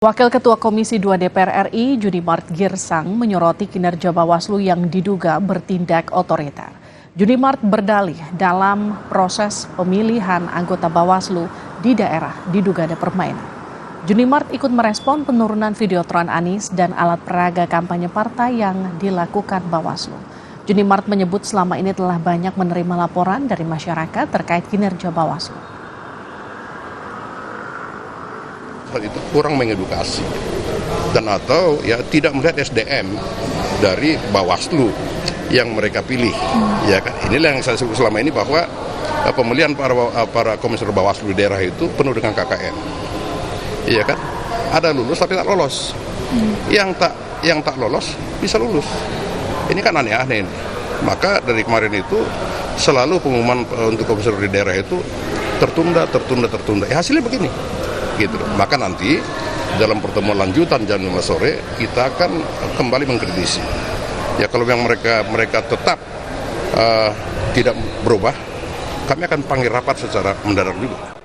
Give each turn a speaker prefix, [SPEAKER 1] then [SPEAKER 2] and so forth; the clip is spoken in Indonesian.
[SPEAKER 1] Wakil Ketua Komisi 2 DPR RI, Junimart Girsang, menyoroti kinerja Bawaslu yang diduga bertindak otoriter. Junimart berdalih dalam proses pemilihan anggota Bawaslu di daerah diduga ada permainan. Junimart ikut merespon penurunan videotron Anies dan alat peraga kampanye partai yang dilakukan Bawaslu. Junimart menyebut selama ini telah banyak menerima laporan dari masyarakat terkait kinerja Bawaslu.
[SPEAKER 2] Itu kurang mengedukasi dan atau ya tidak melihat SDM dari Bawaslu yang mereka pilih, ya kan. Inilah yang saya sebut selama ini bahwa pemilihan para komisioner Bawaslu di daerah itu penuh dengan KKN, iya kan. Ada lulus tapi tak lolos, yang tak lolos bisa lulus. Ini kan aneh-aneh. Maka dari kemarin itu selalu pengumuman untuk komisioner di daerah itu tertunda. Ya, hasilnya begini. Gitu. Maka nanti dalam pertemuan lanjutan jam 5 sore kita akan kembali mengkritisi. Ya kalau yang mereka tetap tidak berubah, kami akan panggil rapat secara mendadak juga.